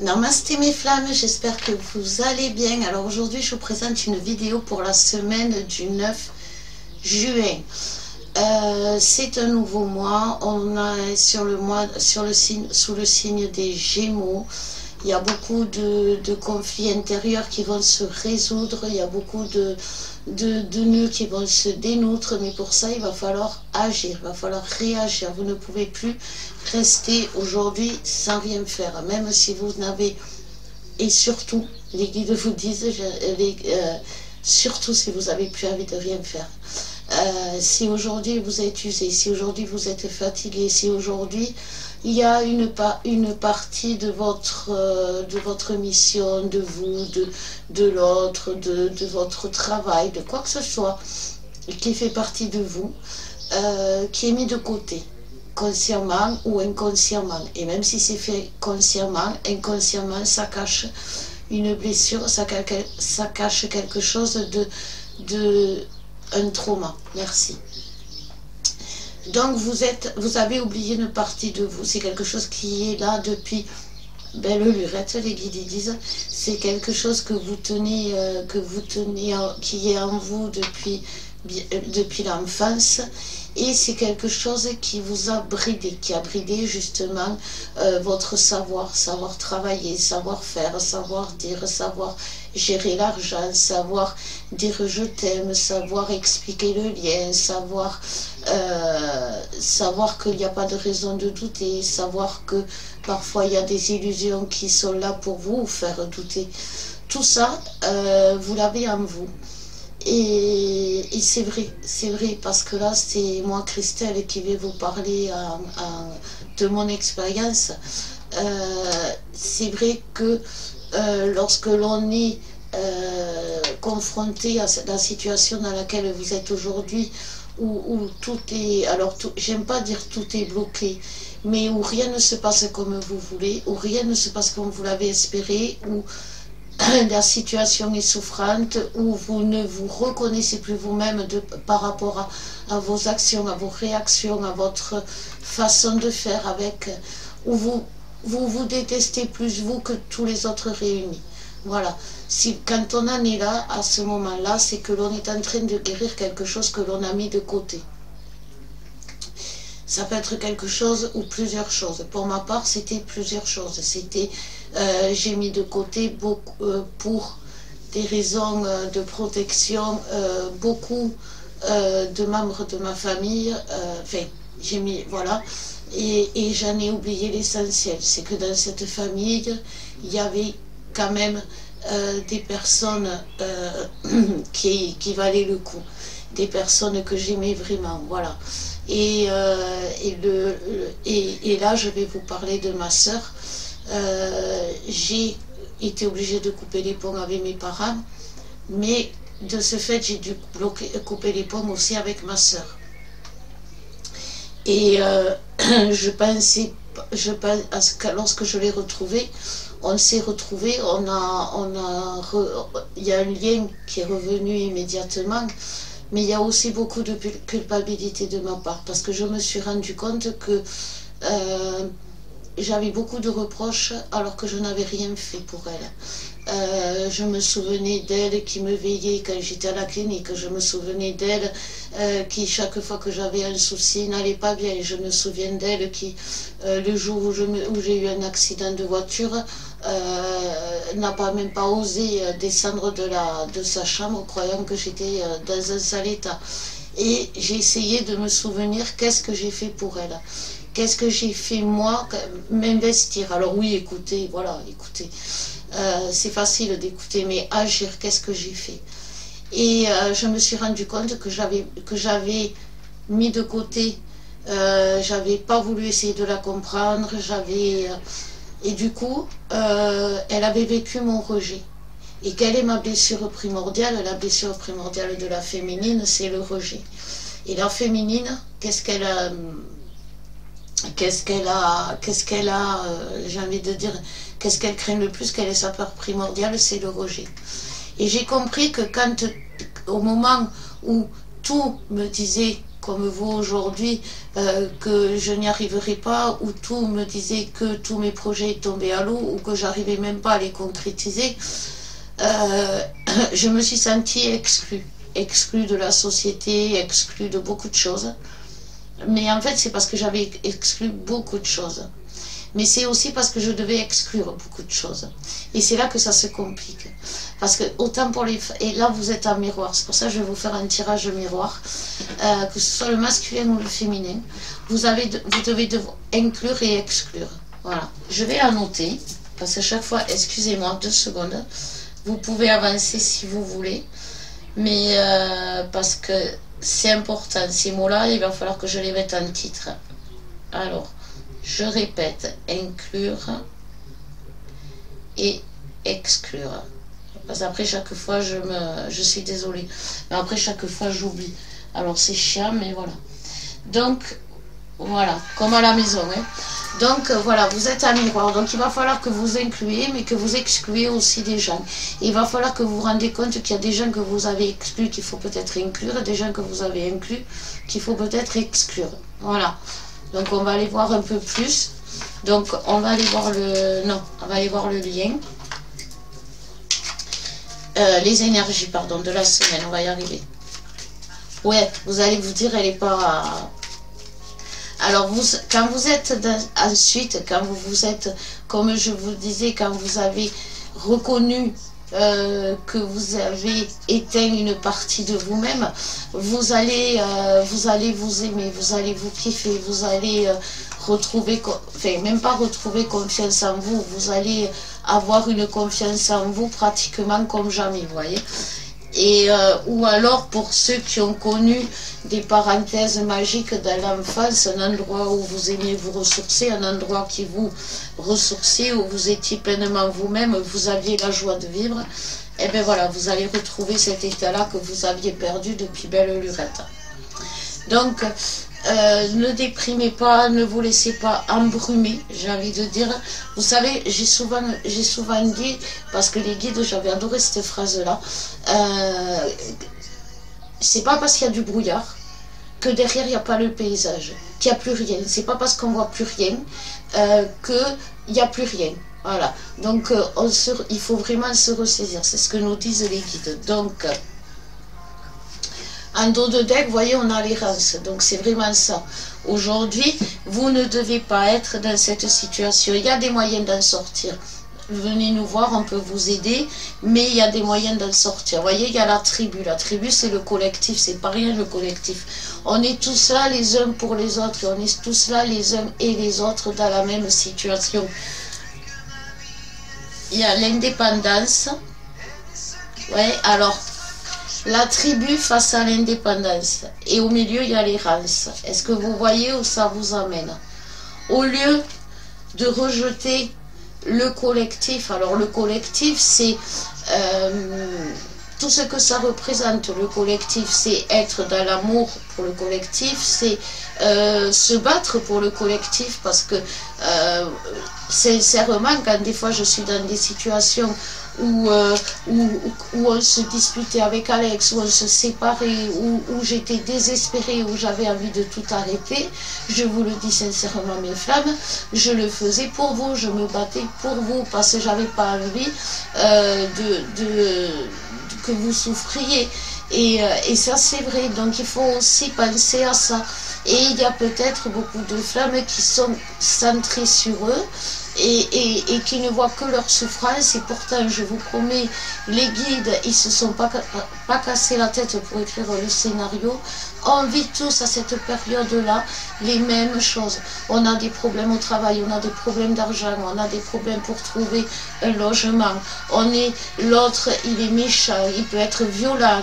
Namasté mes flammes, j'espère que vous allez bien. Alors aujourd'hui je vous présente une vidéo pour la semaine du 9 juin. C'est un nouveau mois, on est sur le mois, sous le signe des Gémeaux. Il y a beaucoup de conflits intérieurs qui vont se résoudre, il y a beaucoup de nœuds qui vont se dénoutre, mais pour ça il va falloir agir, il va falloir réagir. Vous ne pouvez plus rester aujourd'hui sans rien faire, même si vous n'avez, et surtout, les guides vous disent, surtout si vous n'avez plus envie de rien faire. Si aujourd'hui vous êtes usé, si aujourd'hui vous êtes fatigué, si aujourd'hui il y a une partie de votre mission, de vous, de l'autre, de votre travail, de quoi que ce soit, qui fait partie de vous, qui est mis de côté, consciemment ou inconsciemment. Et même si c'est fait consciemment, inconsciemment, ça cache une blessure, ça cache quelque chose un trauma. Merci. Donc vous avez oublié une partie de vous. C'est quelque chose qui est là depuis belle lurette, les guides disent. C'est quelque chose que vous tenez, qui est en vous depuis l'enfance. Et c'est quelque chose qui vous a bridé, qui a bridé justement votre savoir travailler, savoir faire, savoir dire, savoir gérer l'argent, savoir dire je t'aime, savoir expliquer le lien, savoir qu'il n'y a pas de raison de douter, savoir que parfois il y a des illusions qui sont là pour vous faire douter. Tout ça, vous l'avez en vous. Et c'est vrai, parce que là, c'est moi, Christelle, qui vais vous parler de mon expérience. C'est vrai que lorsque l'on est confronté à la situation dans laquelle vous êtes aujourd'hui, où tout est, alors j'aime pas dire tout est bloqué, mais où rien ne se passe comme vous voulez, où rien ne se passe comme vous l'avez espéré, où la situation est souffrante, où vous ne vous reconnaissez plus vous-même par rapport à vos actions, à vos réactions, à votre façon de faire, où vous détestez plus vous que tous les autres réunis. Voilà. Quand on en est là, à ce moment-là, c'est que l'on est en train de guérir quelque chose que l'on a mis de côté. Ça peut être quelque chose ou plusieurs choses. Pour ma part, c'était plusieurs choses. J'ai mis de côté pour des raisons de protection beaucoup de membres de ma famille. Enfin, j'ai mis, voilà. Et j'en ai oublié l'essentiel. C'est que dans cette famille, il y avait quand même des personnes qui valaient le coup. Des personnes que j'aimais vraiment, voilà. Et là, je vais vous parler de ma sœur. J'ai été obligée de couper les ponts avec mes parents, mais de ce fait, j'ai dû couper les ponts aussi avec ma sœur. Et lorsque je l'ai retrouvée, on s'est retrouvés, il y a un lien qui est revenu immédiatement. Mais il y a aussi beaucoup de culpabilité de ma part, parce que je me suis rendu compte que j'avais beaucoup de reproches alors que je n'avais rien fait pour elle. Je me souvenais d'elle qui me veillait quand j'étais à la clinique, je me souvenais d'elle qui chaque fois que j'avais un souci n'allait pas bien. Je me souviens d'elle qui, le jour où j'ai eu un accident de voiture, n'a même pas osé descendre de sa chambre croyant que j'étais dans un sale état. Et j'ai essayé de me souvenir qu'est-ce que j'ai fait pour elle. Qu'est-ce que j'ai fait moi, m'investir. Alors oui, écoutez, voilà, écoutez. C'est facile d'écouter, mais agir, qu'est-ce que j'ai fait? Et je me suis rendu compte que j'avais mis de côté, j'avais pas voulu essayer de la comprendre, et du coup, elle avait vécu mon rejet. Et quelle est ma blessure primordiale? La blessure primordiale de la féminine, c'est le rejet. Et la féminine, qu'est-ce qu'elle a, j'ai envie de dire, qu'est-ce qu'elle craint le plus, quelle est sa peur primordiale? C'est le rejet. Et j'ai compris que au moment où tout me disait comme vous aujourd'hui, que je n'y arriverai pas, ou tout me disait que tous mes projets tombaient à l'eau, ou que j'arrivais même pas à les concrétiser, je me suis sentie exclue de la société, exclue de beaucoup de choses. Mais en fait, c'est parce que j'avais exclu beaucoup de choses. Mais c'est aussi parce que je devais exclure beaucoup de choses. Et c'est là que ça se complique. Parce que autant pour les... Et là, vous êtes en miroir. C'est pour ça que je vais vous faire un tirage miroir. Que ce soit le masculin ou le féminin. Vous devez inclure et exclure. Voilà. Je vais la noter. Parce qu'à chaque fois, excusez-moi, 2 secondes. Vous pouvez avancer si vous voulez. Mais parce que c'est important. Ces mots-là, il va falloir que je les mette en titre. Alors... Je répète, inclure et exclure. Parce qu'après chaque fois, je suis désolée. Mais après chaque fois, j'oublie. Alors c'est chiant, mais voilà. Donc, voilà, comme à la maison. Hein. Donc, voilà, vous êtes un miroir. Donc, il va falloir que vous incluez, mais que vous excluez aussi des gens. Et il va falloir que vous vous rendez compte qu'il y a des gens que vous avez exclus, qu'il faut peut-être inclure, et des gens que vous avez inclus, qu'il faut peut-être exclure. Voilà. Donc on va aller voir un peu plus. Donc on va aller voir on va aller voir le lien. Les énergies, pardon, de la semaine, on va y arriver. Ouais, vous allez vous dire, elle n'est pas... Alors, quand vous êtes ensuite, quand vous êtes, comme je vous disais, quand vous avez reconnu que vous avez éteint une partie de vous-même, vous allez vous aimer, vous allez vous kiffer, vous allez retrouver, enfin même pas retrouver confiance en vous, vous allez avoir une confiance en vous pratiquement comme jamais, vous voyez. Et ou alors pour ceux qui ont connu des parenthèses magiques dans l'enfance, un endroit où vous aimiez vous ressourcer, un endroit qui vous ressourçait, où vous étiez pleinement vous-même, vous aviez la joie de vivre, et bien voilà, vous allez retrouver cet état-là que vous aviez perdu depuis belle lurette. Donc, ne déprimez pas, ne vous laissez pas embrumer, j'ai envie de dire. Vous savez, j'ai souvent dit, parce que les guides, j'avais adoré cette phrase-là, c'est pas parce qu'il y a du brouillard que derrière il n'y a pas le paysage, qu'il n'y a plus rien. C'est pas parce qu'on voit plus rien qu'il n'y a plus rien. Voilà. Donc, il faut vraiment se ressaisir. C'est ce que nous disent les guides. Donc, en dos de deck, vous voyez, on a l'errance. Donc, c'est vraiment ça. Aujourd'hui, vous ne devez pas être dans cette situation. Il y a des moyens d'en sortir. Venez nous voir, on peut vous aider, mais il y a des moyens d'en sortir. Vous voyez, il y a la tribu. La tribu, c'est le collectif, c'est pas rien le collectif. On est tous là les uns pour les autres, et on est tous là les uns et les autres dans la même situation. Il y a l'indépendance. Ouais, alors, la tribu face à l'indépendance. Et au milieu, il y a l'errance. Est-ce que vous voyez où ça vous amène? Au lieu de rejeter le collectif, alors le collectif, c'est tout ce que ça représente. Le collectif, c'est être dans l'amour pour le collectif, c'est se battre pour le collectif, parce que sincèrement, quand des fois je suis dans des situations où on se disputait avec Alex, où on se séparait, où j'étais désespérée, où j'avais envie de tout arrêter, je vous le dis sincèrement, mes flammes, je le faisais pour vous, je me battais pour vous, parce que j'avais pas envie que vous souffriez. Et ça, c'est vrai. Donc, il faut aussi penser à ça. Et il y a peut-être beaucoup de femmes qui sont centrées sur eux et qui ne voient que leur souffrance. Et pourtant, je vous promets, les guides, ils ne se sont pas cassés la tête pour écrire le scénario. On vit tous à cette période-là les mêmes choses. On a des problèmes au travail, on a des problèmes d'argent, on a des problèmes pour trouver un logement. L'autre, il est méchant, il peut être violent,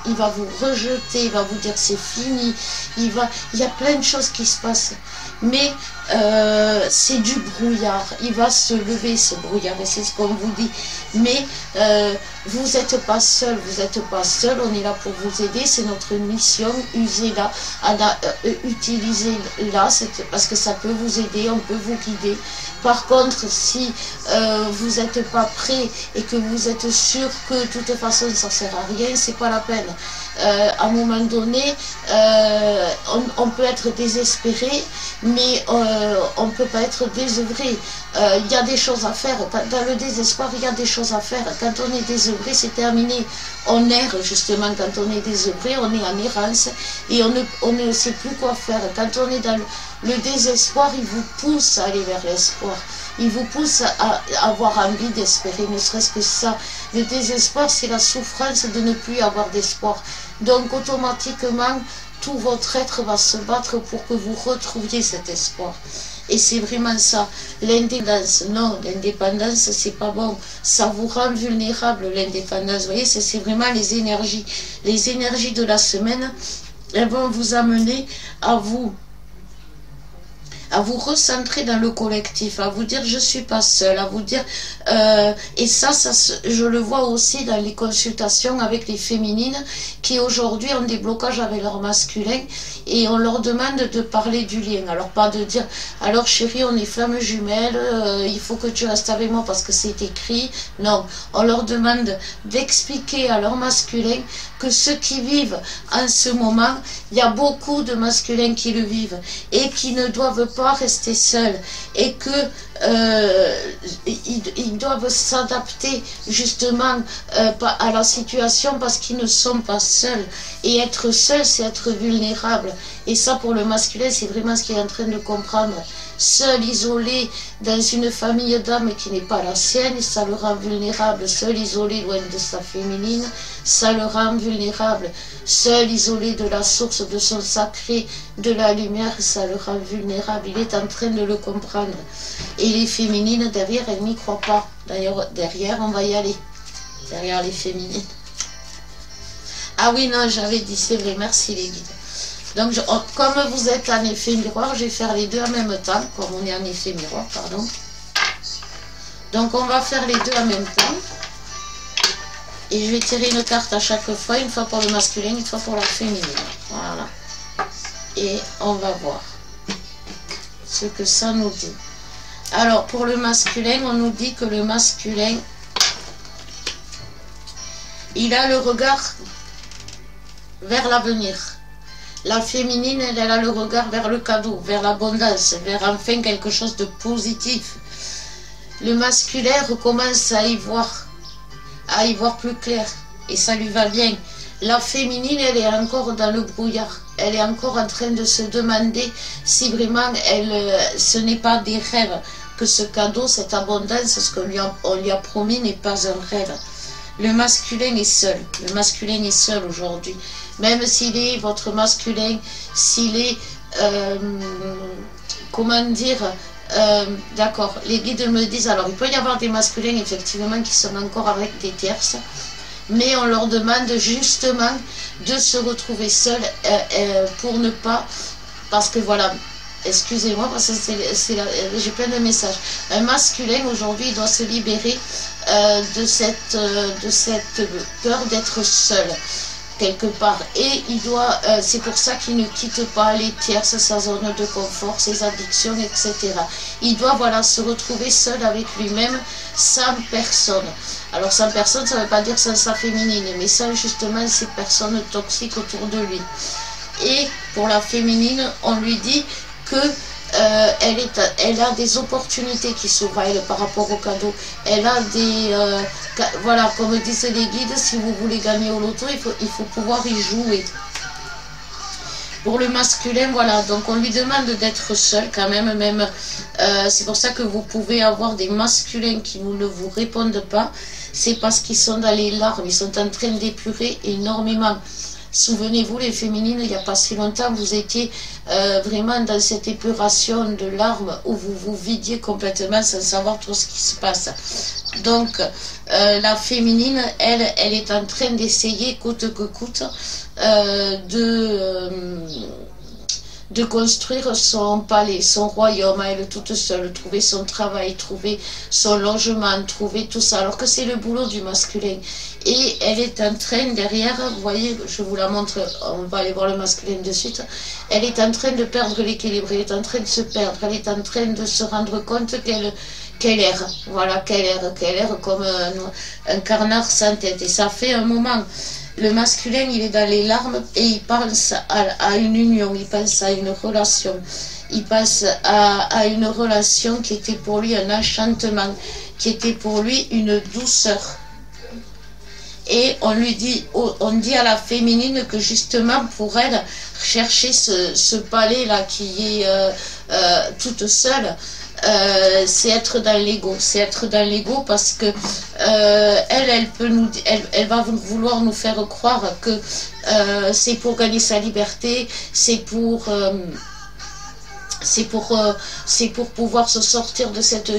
il va vous rejeter, il va vous dire c'est fini. Il y a plein de choses qui se passent. Mais c'est du brouillard. Il va se lever ce brouillard, et c'est ce qu'on vous dit. Mais vous n'êtes pas seul, vous n'êtes pas seul. On est là pour vous aider. C'est notre mission. Usez-la, utilisez-la, parce que ça peut vous aider, on peut vous guider. Par contre, si vous n'êtes pas prêt et que vous êtes sûr que de toute façon ça ne sert à rien, c'est pas la peine. à un moment donné, on peut être désespéré, mais on ne peut pas être désœuvré. Il y a des choses à faire. Dans le désespoir, il y a des choses à faire. Quand on est désœuvré, c'est terminé. On erre, justement, quand on est désœuvré, on est en errance et on ne sait plus quoi faire. Quand on est dans le désespoir, il vous pousse à aller vers l'espoir. Il vous pousse à avoir envie d'espérer, ne serait-ce que ça. Le désespoir, c'est la souffrance de ne plus avoir d'espoir. Donc, automatiquement, tout votre être va se battre pour que vous retrouviez cet espoir. Et c'est vraiment ça. L'indépendance, non, l'indépendance, c'est pas bon. Ça vous rend vulnérable, l'indépendance. Vous voyez, c'est vraiment les énergies. Les énergies de la semaine, elles vont vous amener à vous recentrer dans le collectif, à vous dire je suis pas seule, à vous dire et ça je le vois aussi dans les consultations avec les féminines qui aujourd'hui ont des blocages avec leur masculin et on leur demande de parler du lien. Alors pas de dire alors chérie on est flammes jumelles, il faut que tu restes avec moi parce que c'est écrit. Non, on leur demande d'expliquer à leur masculin que ceux qui vivent en ce moment, il y a beaucoup de masculins qui le vivent et qui ne doivent pas rester seuls et que ils doivent s'adapter justement à la situation parce qu'ils ne sont pas seuls. Et être seul, c'est être vulnérable. Et ça, pour le masculin, c'est vraiment ce qu'il est en train de comprendre. Seul, isolé, dans une famille d'âmes qui n'est pas la sienne, ça le rend vulnérable. Seul, isolé, loin de sa féminine, ça le rend vulnérable. Seul, isolé de la source de son sacré, de la lumière, ça le rend vulnérable. Il est en train de le comprendre. Et les féminines, derrière, elles n'y croient pas. D'ailleurs, derrière, on va y aller. Derrière les féminines. Ah oui, non, j'avais dit, c'est vrai, merci les guides. Donc, comme vous êtes en effet miroir, je vais faire les deux en même temps, comme on est en effet miroir, pardon. Donc, on va faire les deux en même temps. Et je vais tirer une carte à chaque fois, une fois pour le masculin, une fois pour la féminine. Voilà. Et on va voir ce que ça nous dit. Alors, pour le masculin, on nous dit que le masculin, il a le regard vers l'avenir. La féminine, elle a le regard vers le cadeau, vers l'abondance, vers enfin quelque chose de positif. Le masculin recommence à y voir plus clair. Et ça lui va bien. La féminine, elle est encore dans le brouillard. Elle est encore en train de se demander si vraiment ce n'est pas des rêves. Que ce cadeau, cette abondance, ce qu'on lui a promis n'est pas un rêve. Le masculin est seul. Le masculin est seul aujourd'hui. Même s'il est votre masculin, s'il est, comment dire, d'accord, les guides me disent, alors il peut y avoir des masculins effectivement qui sont encore avec des tierces, mais on leur demande justement de se retrouver seuls pour ne pas, parce que voilà, excusez-moi, parce que j'ai plein de messages. Un masculin aujourd'hui doit se libérer de cette peur d'être seul quelque part, et il doit, c'est pour ça qu'il ne quitte pas les tierces, sa zone de confort, ses addictions, etc. Il doit, voilà, se retrouver seul avec lui-même, sans personne. Alors sans personne, ça ne veut pas dire sans sa féminine, mais sans justement ces personnes toxiques autour de lui. Et pour la féminine, on lui dit que elle a des opportunités qui s'ouvrent à elle par rapport au cadeau. Elle a des... voilà, comme disent les guides, si vous voulez gagner au loto, il faut pouvoir y jouer. Pour le masculin, voilà, donc on lui demande d'être seul quand même, c'est pour ça que vous pouvez avoir des masculins qui ne vous répondent pas, c'est parce qu'ils sont dans les larmes, ils sont en train d'épurer énormément. Souvenez-vous, les féminines, il n'y a pas si longtemps, vous étiez vraiment dans cette épuration de larmes où vous vous vidiez complètement sans savoir tout ce qui se passe. Donc, la féminine, elle est en train d'essayer, coûte que coûte, de construire son palais, son royaume, elle toute seule, trouver son travail, trouver son logement, trouver tout ça, alors que c'est le boulot du masculin. Et elle est en train, derrière, vous voyez, je vous la montre, on va aller voir le masculin de suite, elle est en train de perdre l'équilibre, elle est en train de se perdre, elle est en train de se rendre compte qu'elle erre, voilà, qu'elle erre comme un canard sans tête, et ça fait un moment. Le masculin, il est dans les larmes et il pense à une union, il pense à une relation. Il pense à une relation qui était pour lui un enchantement, qui était pour lui une douceur. Et on lui dit, on dit à la féminine que justement pour elle, chercher ce palais-là qui est toute seule, c'est être dans l'ego. C'est être dans l'ego parce que elle va vouloir nous faire croire que c'est pour gagner sa liberté, c'est pour pouvoir se sortir de cette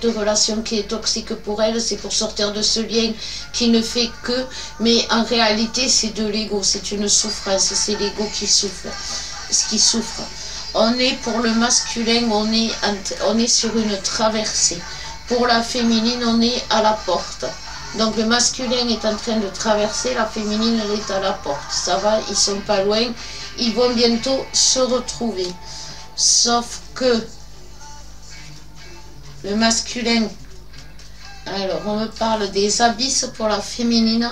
relation qui est toxique pour elle, c'est pour sortir de ce lien qui ne fait que, mais en réalité c'est de l'ego, c'est une souffrance, c'est l'ego qui souffre. On est pour le masculin, on est sur une traversée. Pour la féminine, on est à la porte. Donc le masculin est en train de traverser, la féminine elle est à la porte. Ça va, ils sont pas loin, ils vont bientôt se retrouver. Sauf que le masculin, alors on me parle des abysses pour la féminine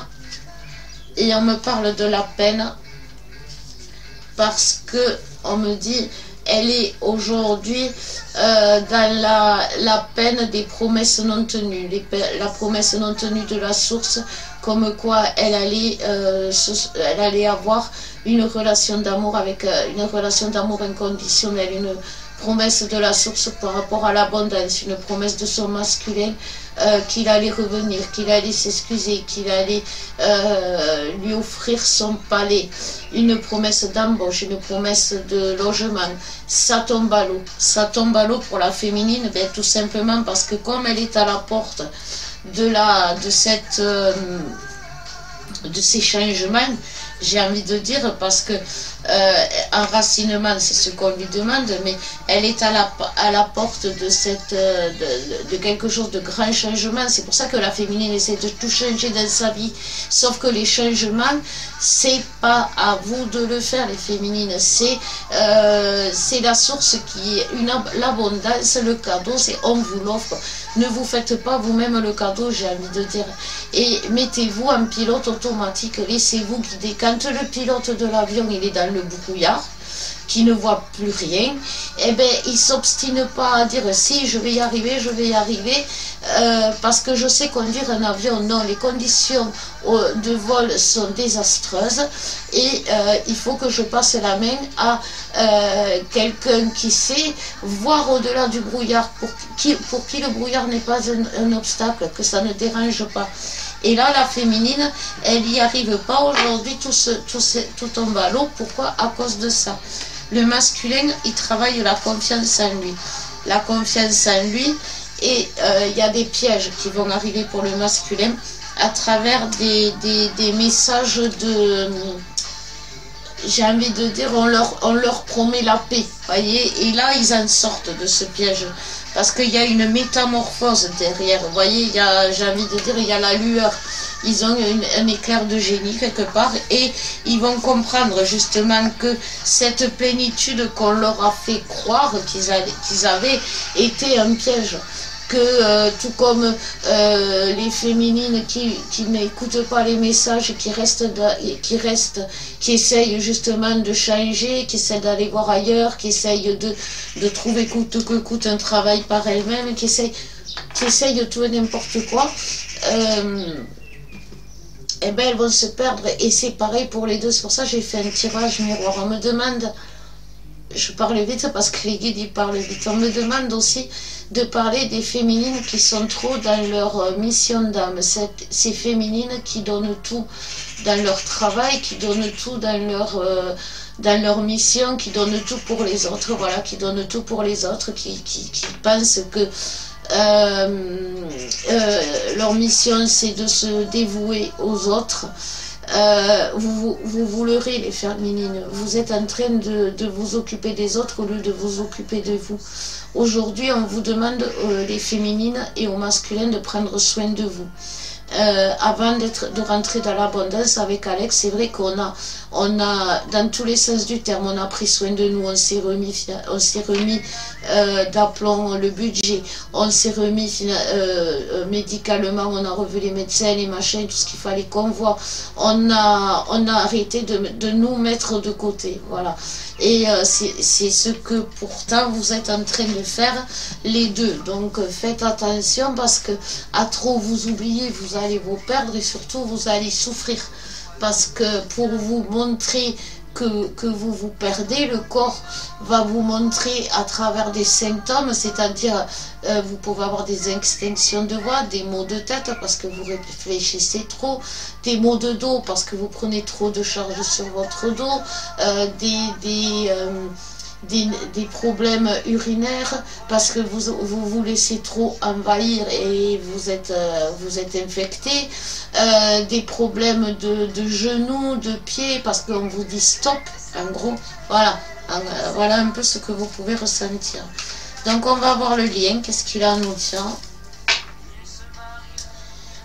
et on me parle de la peine parce que on me dit elle est aujourd'hui dans la peine des promesses non tenues, la promesse non tenue de la source, comme quoi elle allait avoir une relation d'amour avec une relation d'amour inconditionnelle, une promesse de la source par rapport à l'abondance, une promesse de son masculin qu'il allait revenir, qu'il allait s'excuser, qu'il allait lui offrir son palais, une promesse d'embauche, une promesse de logement. Ça tombe à l'eau. Ça tombe à l'eau pour la féminine, ben, tout simplement parce que comme elle est à la porte de ces changements, j'ai envie de dire, parce que enracinement, c'est ce qu'on lui demande, mais elle est à la porte de quelque chose de grand changement. C'est pour ça que la féminine essaie de tout changer dans sa vie. Sauf que les changements, c'est pas à vous de le faire, les féminines. C'est la source qui est l'abondance, le cadeau, c'est on vous l'offre. Ne vous faites pas vous-même le cadeau, j'ai envie de dire. Et mettez-vous en pilote automatique, laissez-vous guider. Quand le pilote de l'avion il est dans le brouillard, qui ne voit plus rien, eh bien, il ne s'obstine pas à dire si je vais y arriver, parce que je sais conduire un avion. Non, les conditions de vol sont désastreuses et il faut que je passe la main à quelqu'un qui sait voir au-delà du brouillard, pour qui le brouillard n'est pas un obstacle, que ça ne dérange pas. Et là, la féminine, elle n'y arrive pas aujourd'hui, tout tombe à l'eau. Pourquoi? À cause de ça. Le masculin, il travaille la confiance en lui. La confiance en lui, et il y a des pièges qui vont arriver pour le masculin à travers des messages de... J'ai envie de dire, on leur promet la paix, voyez, et là, ils en sortent de ce piège. Parce qu'il y a une métamorphose derrière, vous voyez, j'ai envie de dire, il y a la lueur. Ils ont un éclair de génie quelque part et ils vont comprendre justement que cette plénitude qu'on leur a fait croire qu'ils avaient été un piège. Que tout comme les féminines qui n'écoutent pas les messages, qui essayent justement de changer, qui essayent d'aller voir ailleurs, qui essayent de trouver coûte que coûte un travail par elles-mêmes, qui essayent tout et n'importe quoi, eh ben elles vont se perdre. Et c'est pareil pour les deux. C'est pour ça que j'ai fait un tirage miroir. On me demande, je parle vite parce que les guides ils parlent vite, on me demande aussi de parler des féminines qui sont trop dans leur mission d'âme, ces féminines qui donnent tout dans leur travail, qui donnent tout dans leur mission, qui donnent tout pour les autres, voilà, qui donnent tout pour les autres, qui pensent que leur mission c'est de se dévouer aux autres. Vous leurrez les féminines, vous êtes en train de vous occuper des autres au lieu de vous occuper de vous. Aujourd'hui on vous demande, les féminines et aux masculins, de prendre soin de vous. avant de rentrer dans l'abondance avec Alex, c'est vrai qu'on a, dans tous les sens du terme, on a pris soin de nous, on s'est remis d'aplomb le budget, on s'est remis médicalement, on a revu les médecins, les machins, tout ce qu'il fallait qu'on voit, on a arrêté de nous mettre de côté, voilà. Et c'est ce que pourtant vous êtes en train de faire les deux. Donc faites attention parce que à trop vous oublier, vous allez vous perdre et surtout vous allez souffrir. Parce que pour vous montrer que vous vous perdez, le corps va vous montrer à travers des symptômes, c'est-à-dire vous pouvez avoir des extinctions de voix, des maux de tête parce que vous réfléchissez trop, des maux de dos parce que vous prenez trop de charge sur votre dos, des problèmes urinaires parce que vous laissez trop envahir et vous êtes infecté, des problèmes de genoux, de pieds parce qu'on vous dit stop, en gros, voilà, voilà un peu ce que vous pouvez ressentir. Donc on va voir le lien, qu'est-ce qu'il a à nous dire.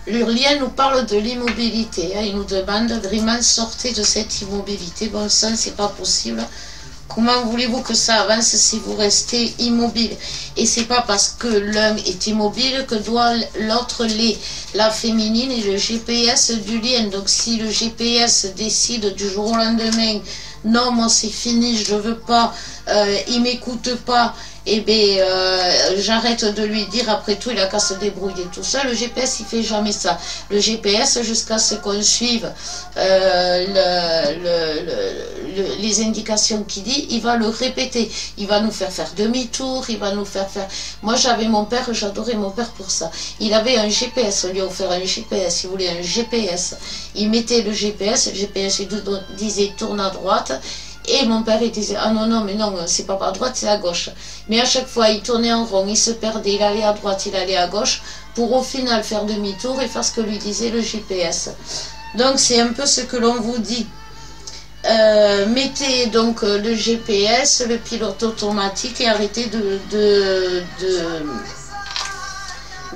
Le lien nous parle de l'immobilité, hein, il nous demande vraiment sortez de cette immobilité, bon ça c'est pas possible. Comment voulez-vous que ça avance si vous restez immobile? Et c'est pas parce que l'un est immobile que doit l'autre l'est. La féminine est le GPS du lien. Donc si le GPS décide du jour au lendemain, non moi c'est fini, je veux pas, il m'écoute pas, et bien j'arrête de lui dire, après tout il a qu'à se débrouiller tout seul. Le GPS il fait jamais ça. Le GPS, jusqu'à ce qu'on suive les indications qu'il dit, il va le répéter, il va nous faire demi-tour, il va nous faire moi j'avais mon père, j'adorais mon père pour ça, il avait un GPS, on lui a offert un GPS, il voulait un GPS, il mettait le GPS il disait tourne à droite. Et mon père il disait ah non non mais non c'est pas à droite c'est à gauche, mais à chaque fois il tournait en rond, il se perdait, il allait à droite, il allait à gauche pour au final faire demi-tour et faire ce que lui disait le GPS. Donc c'est un peu ce que l'on vous dit. Mettez donc le GPS, le pilote automatique et arrêtez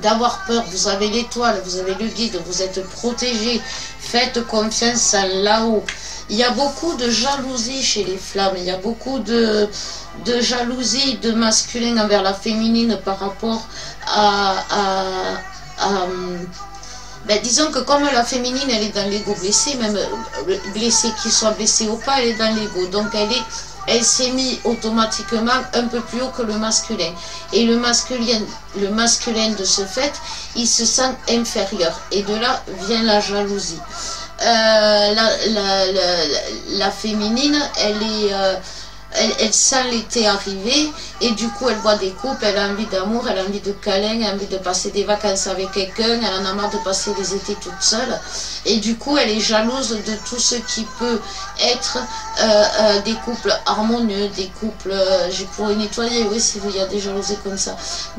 d'avoir peur. Vous avez l'étoile, vous avez le guide, vous êtes protégé, faites confiance à là-haut. Il y a beaucoup de jalousie chez les flammes, il y a beaucoup de jalousie de masculin envers la féminine par rapport ben, disons que comme la féminine elle est dans l'ego blessé, même blessé qu'il soit blessé ou pas, elle est dans l'ego, donc elle s'est mise automatiquement un peu plus haut que le masculin. Et le masculin de ce fait, il se sent inférieur. Et de là vient la jalousie. La féminine, elle sent l'été arriver et du coup elle voit des couples, elle a envie d'amour, elle a envie de câlin, elle a envie de passer des vacances avec quelqu'un, elle en a marre de passer les étés toute seule et du coup elle est jalouse de tout ce qui peut être des couples harmonieux, des couples, je pourrais nettoyer, oui s'il y a des jalousies comme ça,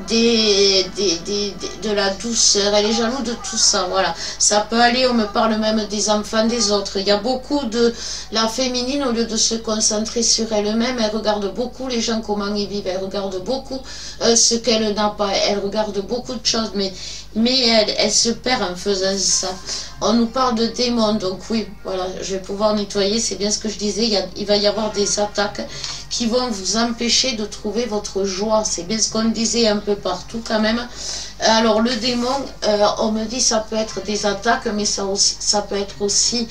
de la douceur, elle est jalouse de tout ça, voilà. Ça peut aller, on me parle même des enfants des autres, il y a beaucoup de la féminine, au lieu de se concentrer sur elle-même, elle regarde beaucoup les gens comment ils vivent, elle regarde beaucoup ce qu'elle n'a pas, elle regarde beaucoup de choses, mais elle se perd en faisant ça. On nous parle de démons, donc oui, voilà, je vais pouvoir nettoyer, c'est bien ce que je disais, il va y avoir des attaques qui vont vous empêcher de trouver votre joie, c'est bien ce qu'on disait un peu partout quand même. Alors le démon, on me dit ça peut être des attaques, mais ça peut être aussi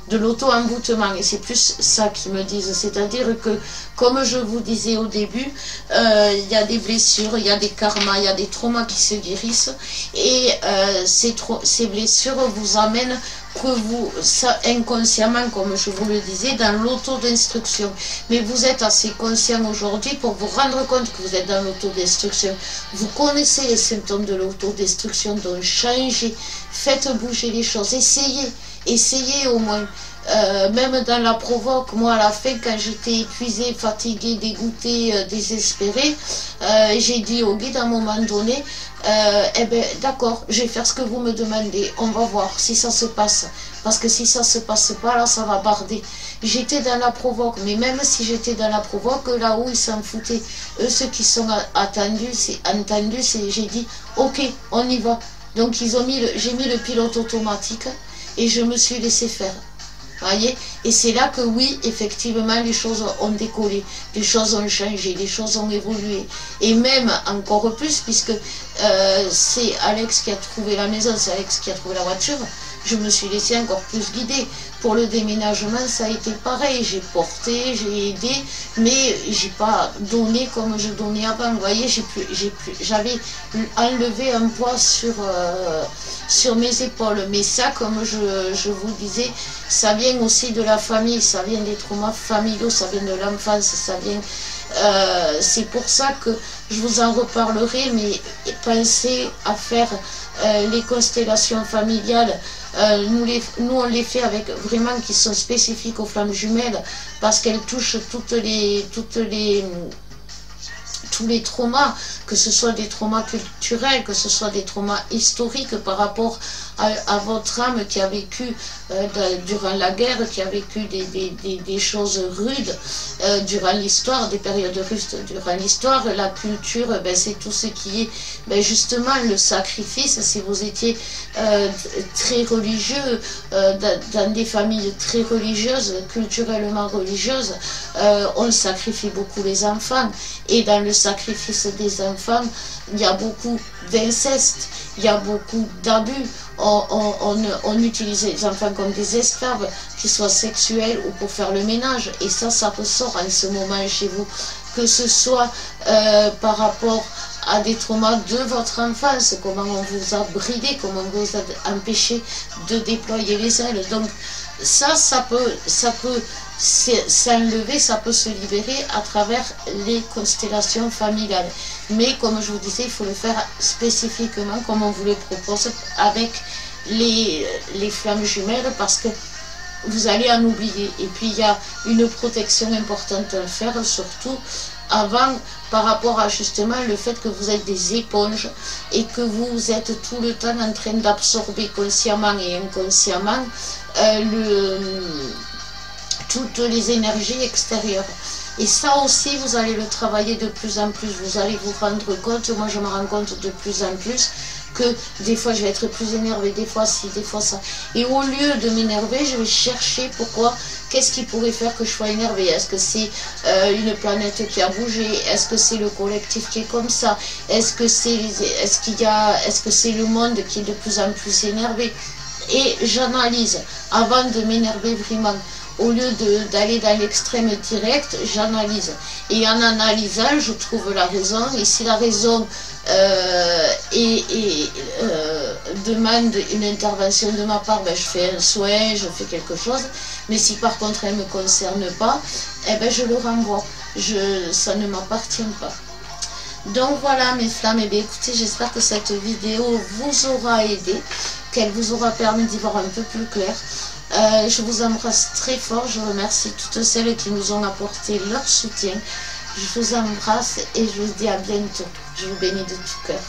de l'auto-emboutement, et c'est plus ça qu'ils me disent, c'est-à-dire que, comme je vous disais au début, il y a des blessures, il y a des karmas, il y a des traumas qui se guérissent, et ces blessures vous amènent inconsciemment, comme je vous le disais, dans l'auto-destruction. Mais vous êtes assez conscient aujourd'hui pour vous rendre compte que vous êtes dans l'auto-destruction. Vous connaissez les symptômes de l'auto-destruction, donc changez, faites bouger les choses, essayez au moins. même dans la provoque, moi à la fin, quand j'étais épuisée, fatiguée, dégoûtée, désespérée, j'ai dit au guide à un moment donné, eh ben d'accord, je vais faire ce que vous me demandez, on va voir si ça se passe. Parce que si ça se passe pas, là, ça va barder. J'étais dans la provoque, mais même si j'étais dans la provoque, là-haut, ils s'en foutaient. Eux, ceux qui sont attendus, j'ai dit, ok, on y va. Donc, j'ai mis le pilote automatique et je me suis laissé faire. Voyez, et c'est là que oui, effectivement, les choses ont décollé, les choses ont changé, les choses ont évolué. Et même encore plus, puisque c'est Alex qui a trouvé la maison, c'est Alex qui a trouvé la voiture, je me suis laissé encore plus guider. Pour le déménagement, ça a été pareil. J'ai porté, j'ai aidé, mais j'ai pas donné comme je donnais avant. Vous voyez, j'avais enlevé un poids sur mes épaules. Mais ça, comme je vous disais, ça vient aussi de la famille, ça vient des traumas familiaux, ça vient de l'enfance, ça vient... c'est pour ça que je vous en reparlerai, mais pensez à faire les constellations familiales. Nous on les fait avec vraiment qui sont spécifiques aux flammes jumelles parce qu'elles touchent tous les traumas, que ce soit des traumas culturels, que ce soit des traumas historiques par rapport à votre âme qui a vécu durant la guerre, qui a vécu des choses rudes durant l'histoire, des périodes rudes durant l'histoire. La culture, ben, c'est tout ce qui est ben, justement le sacrifice. Si vous étiez très religieux, dans des familles très religieuses, culturellement religieuses, on sacrifie beaucoup les enfants. Et dans le sacrifice des enfants, il y a beaucoup d'inceste, il y a beaucoup d'abus. On utilise les enfants comme des esclaves, qu'ils soient sexuels ou pour faire le ménage. Et ça ressort en ce moment chez vous. Que ce soit par rapport à des traumas de votre enfance, comment on vous a bridé, comment on vous a empêché de déployer les ailes. Donc ça peut s'enlever, ça peut se libérer à travers les constellations familiales. Mais comme je vous disais, il faut le faire spécifiquement comme on vous le propose avec les flammes jumelles parce que vous allez en oublier. Et puis il y a une protection importante à faire, surtout avant par rapport à justement le fait que vous êtes des éponges et que vous êtes tout le temps en train d'absorber consciemment et inconsciemment toutes les énergies extérieures. Et ça aussi, vous allez le travailler de plus en plus. Vous allez vous rendre compte, moi je me rends compte de plus en plus, que des fois je vais être plus énervée, des fois ci, des fois ça. Et au lieu de m'énerver, je vais chercher pourquoi, qu'est-ce qui pourrait faire que je sois énervée. Est-ce que c'est une planète qui a bougé? Est-ce que c'est le collectif qui est comme ça? Est-ce que c'est le monde qui est de plus en plus énervé? Et j'analyse avant de m'énerver vraiment. Au lieu d'aller dans l'extrême direct, j'analyse. Et en analysant, je trouve la raison. Et si la raison demande une intervention de ma part, ben, je fais un soin, je fais quelque chose. Mais si par contre elle ne me concerne pas, eh ben, je le renvoie. Ça ne m'appartient pas. Donc voilà mes flammes, et bien écoutez, j'espère que cette vidéo vous aura aidé, qu'elle vous aura permis d'y voir un peu plus clair. Je vous embrasse très fort, je remercie toutes celles qui nous ont apporté leur soutien. Je vous embrasse et je vous dis à bientôt. Je vous bénis de tout cœur.